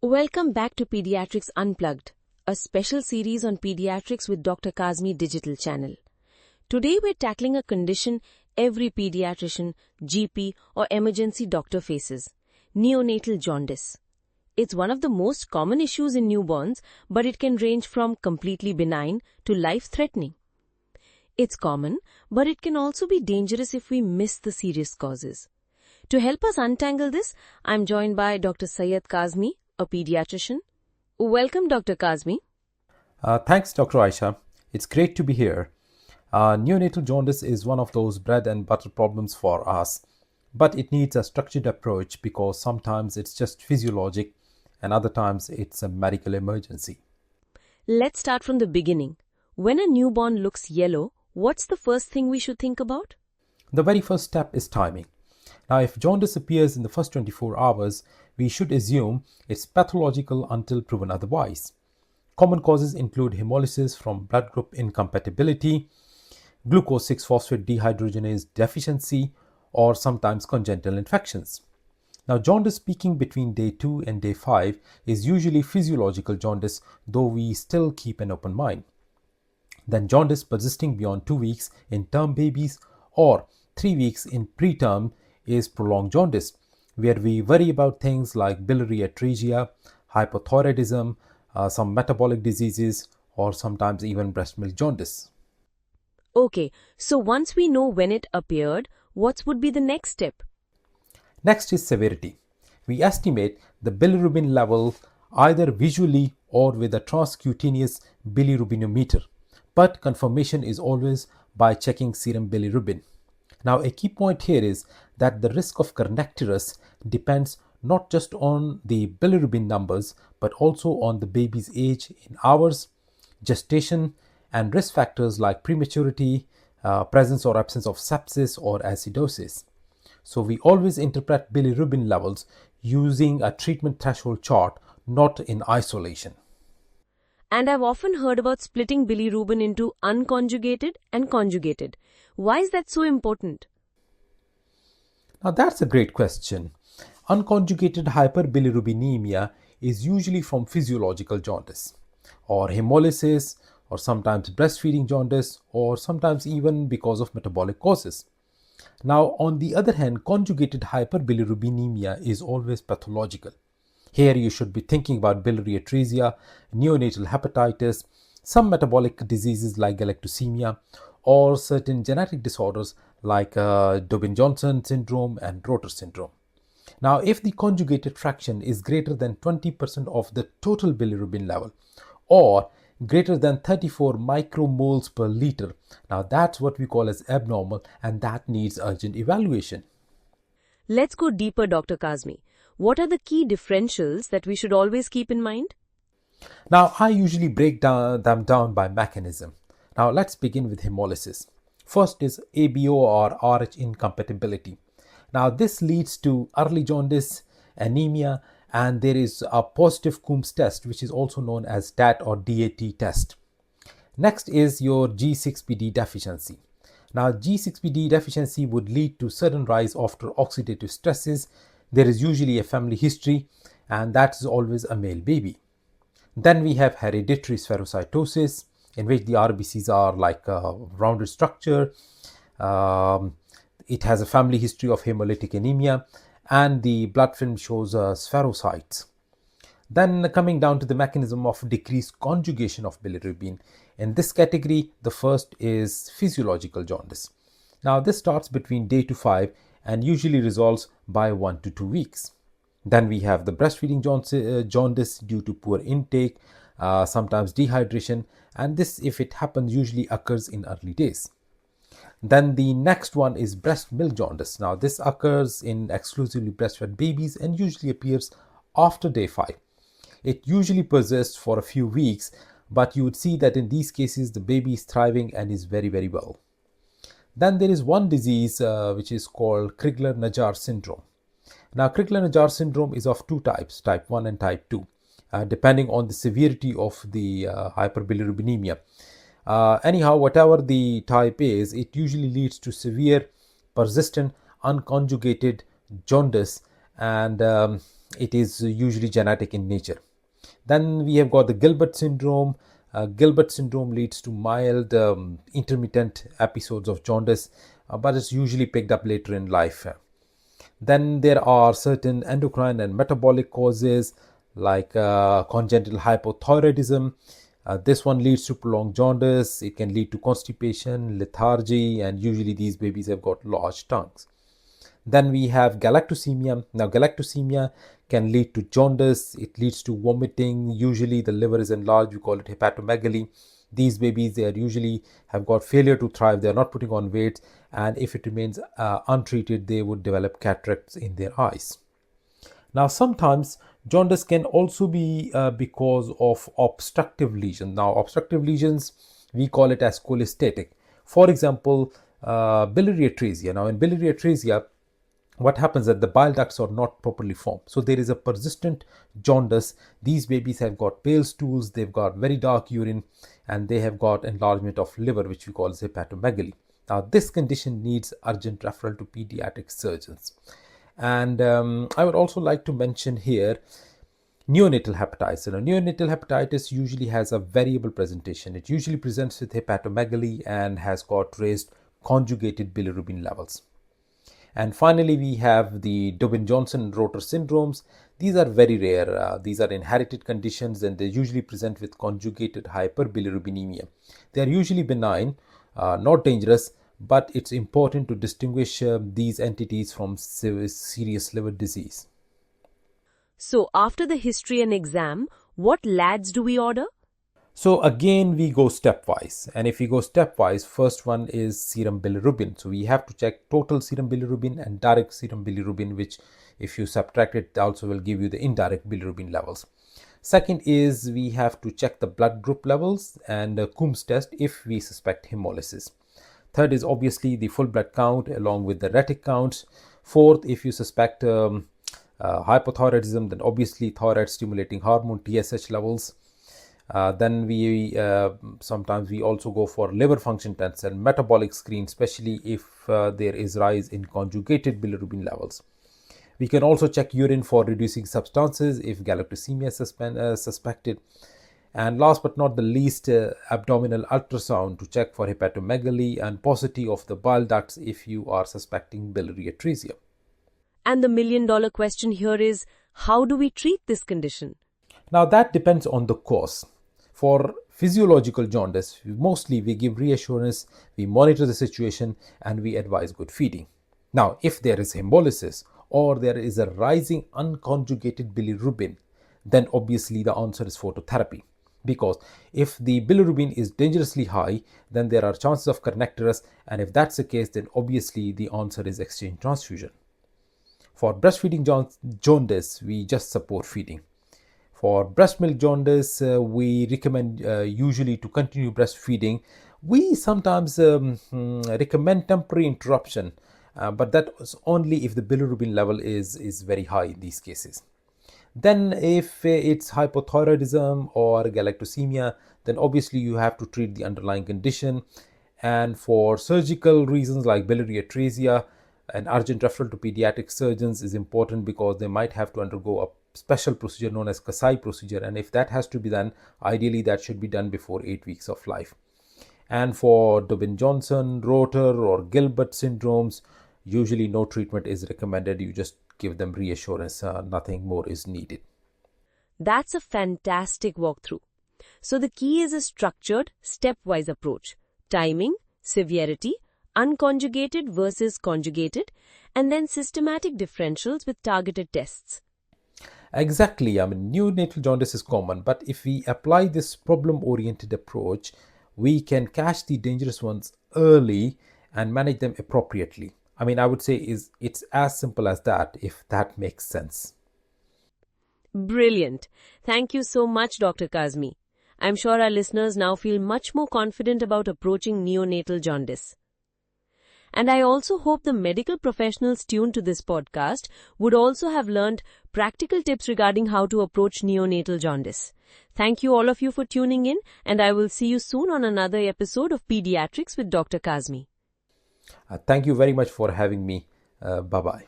Welcome back to Pediatrics Unplugged, a special series on pediatrics with Dr. Kazmi digital channel. Today we're tackling a condition every pediatrician, GP or emergency doctor faces, neonatal jaundice. It's one of the most common issues in newborns, but it can range from completely benign to life-threatening. It's common, but it can also be dangerous if we miss the serious causes. To help us untangle this, I'm joined by Dr. Syed Kazmi, a pediatrician. Welcome, Dr. Kazmi. Thanks, Dr. Aisha. It's great to be here. Neonatal jaundice is one of those bread and butter problems for us, but it needs a structured approach because sometimes it's just physiologic and other times it's a medical emergency. Let's start from the beginning. When a newborn looks yellow, what's the first thing we should think about? The very first step is timing. Now, if jaundice appears in the first 24 hours, we should assume it's pathological until proven otherwise. Common causes include hemolysis from blood group incompatibility, glucose 6-phosphate dehydrogenase deficiency, or sometimes congenital infections. Now, jaundice peaking between day 2 and day 5 is usually physiological jaundice, though we still keep an open mind. Then jaundice persisting beyond 2 weeks in term babies or 3 weeks in preterm is prolonged jaundice, where we worry about things like biliary atresia, hypothyroidism, some metabolic diseases, or sometimes even breast milk jaundice. Okay, so once we know when it appeared, what would be the next step? Next is severity. We estimate the bilirubin level either visually or with a transcutaneous bilirubinometer, but confirmation is always by checking serum bilirubin. Now, a key point here is that the risk of kernicterus depends not just on the bilirubin numbers, but also on the baby's age in hours, gestation, and risk factors like prematurity, presence or absence of sepsis or acidosis. So we always interpret bilirubin levels using a treatment threshold chart, not in isolation. And I've often heard about splitting bilirubin into unconjugated and conjugated. Why is that so important? Now that's a great question. Unconjugated hyperbilirubinemia is usually from physiological jaundice, or hemolysis, or sometimes breastfeeding jaundice, or sometimes even because of metabolic causes. Now, on the other hand, conjugated hyperbilirubinemia is always pathological. Here you should be thinking about biliary atresia, neonatal hepatitis, some metabolic diseases like galactosemia, or certain genetic disorders like Dubin-Johnson syndrome and Rotor syndrome. Now, if the conjugated fraction is greater than 20% of the total bilirubin level, or greater than 34 micromoles per liter, now that's what we call as abnormal, and that needs urgent evaluation. Let's go deeper, Dr. Kazmi. What are the key differentials that we should always keep in mind? Now, I usually break them down by mechanism. Now, let's begin with hemolysis. First is ABO or RH incompatibility. Now, this leads to early jaundice, anemia, and there is a positive Coombs test, which is also known as DAT or DAT test. Next is your G6PD deficiency. Now, G6PD deficiency would lead to sudden rise after oxidative stresses. There is usually a family history, and that is always a male baby. Then we have hereditary spherocytosis, in which the RBCs are like a rounded structure. It has a family history of hemolytic anemia, and the blood film shows spherocytes. Then coming down to the mechanism of decreased conjugation of bilirubin. In this category, the first is physiological jaundice. Now, this starts between day 5 and usually resolves by 1 to 2 weeks. Then we have the breastfeeding jaundice due to poor intake, sometimes dehydration, and this, if it happens, usually occurs in early days. Then the next one is breast milk jaundice. Now, this occurs in exclusively breastfed babies and usually appears after day 5. It usually persists for a few weeks, but you would see that in these cases the baby is thriving and is very, very well. Then there is one disease which is called Crigler-Najjar syndrome. Now, Crigler-Najjar syndrome is of two types, type 1 and type 2, depending on the severity of the hyperbilirubinemia. Anyhow, whatever the type is, it usually leads to severe, persistent, unconjugated jaundice, and it is usually genetic in nature. Then we have got the Gilbert syndrome. Gilbert syndrome leads to mild intermittent episodes of jaundice, but it's usually picked up later in life. Then there are certain endocrine and metabolic causes like congenital hypothyroidism. This one leads to prolonged jaundice. It can lead to constipation, lethargy, and usually these babies have got large tongues. Then we have galactosemia. Now, galactosemia can lead to jaundice. It leads to vomiting. Usually, the liver is enlarged. We call it hepatomegaly. These babies, they are usually have got failure to thrive. They are not putting on weight, and if it remains untreated, they would develop cataracts in their eyes. Now, sometimes jaundice can also be because of obstructive lesions. Now, obstructive lesions, we call it as cholestatic. For example, biliary atresia. Now, in biliary atresia, what happens is that the bile ducts are not properly formed. So there is a persistent jaundice. These babies have got pale stools, they've got very dark urine, and they have got enlargement of liver, which we call as hepatomegaly. Now, this condition needs urgent referral to pediatric surgeons. And I would also like to mention here neonatal hepatitis. Neonatal hepatitis usually has a variable presentation. It usually presents with hepatomegaly and has got raised conjugated bilirubin levels. And finally, we have the Dubin-Johnson and Rotor syndromes. These are very rare. These are inherited conditions and they usually present with conjugated hyperbilirubinemia. They are usually benign, not dangerous, but it's important to distinguish these entities from serious liver disease. So, after the history and exam, what labs do we order? So again, we go stepwise, and if we go stepwise, first one is serum bilirubin. So we have to check total serum bilirubin and direct serum bilirubin, which if you subtract it also will give you the indirect bilirubin levels. Second is we have to check the blood group levels and Coombs test if we suspect hemolysis. Third is obviously the full blood count along with the retic counts. Fourth, if you suspect hypothyroidism, then obviously thyroid stimulating hormone TSH levels. Then we sometimes we also go for liver function tests and metabolic screen, especially if there is rise in conjugated bilirubin levels. We can also check urine for reducing substances if galactosemia is suspected. And last but not the least, abdominal ultrasound to check for hepatomegaly and paucity of the bile ducts if you are suspecting biliary atresia. And the million-dollar question here is, how do we treat this condition? Now that depends on the cause. For physiological jaundice, mostly we give reassurance, we monitor the situation, and we advise good feeding. Now, if there is hemolysis or there is a rising unconjugated bilirubin, then obviously the answer is phototherapy. Because if the bilirubin is dangerously high, then there are chances of kernicterus, and if that's the case, then obviously the answer is exchange transfusion. For breastfeeding jaundice, we just support feeding. For breast milk jaundice, we recommend usually to continue breastfeeding. We sometimes recommend temporary interruption, but that is only if the bilirubin level is very high in these cases. Then if it's hypothyroidism or galactosemia, then obviously you have to treat the underlying condition. And for surgical reasons like biliary atresia, an urgent referral to pediatric surgeons is important because they might have to undergo a special procedure known as Kasai procedure, and if that has to be done, ideally that should be done before 8 weeks of life. And for Dubin-Johnson, Rotor or Gilbert syndromes, usually no treatment is recommended. You just give them reassurance, nothing more is needed. That's a fantastic walkthrough. So the key is a structured, stepwise approach. Timing, severity, unconjugated versus conjugated, and then systematic differentials with targeted tests. Exactly. Neonatal jaundice is common, but if we apply this problem-oriented approach, we can catch the dangerous ones early and manage them appropriately. I would say it's as simple as that, if that makes sense. Brilliant. Thank you so much, Dr. Kazmi. I'm sure our listeners now feel much more confident about approaching neonatal jaundice. And I also hope the medical professionals tuned to this podcast would also have learned practical tips regarding how to approach neonatal jaundice. Thank you all of you for tuning in, and I will see you soon on another episode of Pediatrics with Dr. Kazmi. Thank you very much for having me. Bye-bye.